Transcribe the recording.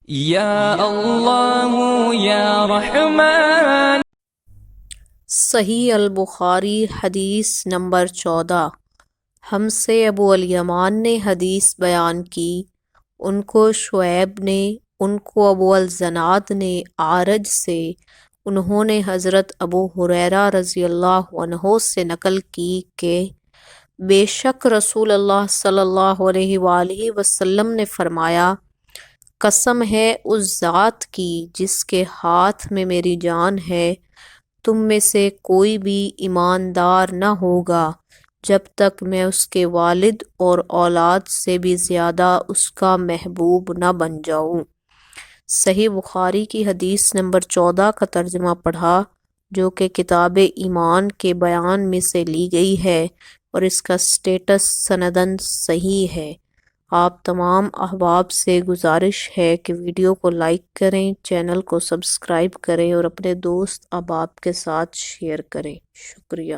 یا اللہ یا رحمان۔ صحیح البخاری حدیث نمبر 14۔ ہم سے ابو الیمان نے حدیث بیان کی، ان کو شعیب نے، ان کو ابو الزناد نے اعرج سے، انہوں نے حضرت ابو ہریرہ رضی اللہ عنہ سے نقل کی کہ بے شک رسول اللہ صلی اللہ علیہ وآلہ وسلم نے فرمایا، قسم ہے اس ذات کی جس کے ہاتھ میں میری جان ہے، تم میں سے کوئی بھی ایماندار نہ ہوگا جب تک میں اس کے والد اور اولاد سے بھی زیادہ اس کا محبوب نہ بن جاؤں۔ صحیح بخاری کی حدیث نمبر 14 کا ترجمہ پڑھا، جو کہ کتاب ایمان کے بیان میں سے لی گئی ہے اور اس کا سٹیٹس سندن صحیح ہے۔ آپ تمام احباب سے گزارش ہے کہ ویڈیو کو لائک کریں، چینل کو سبسکرائب کریں اور اپنے دوست احباب کے ساتھ شیئر کریں۔ شکریہ۔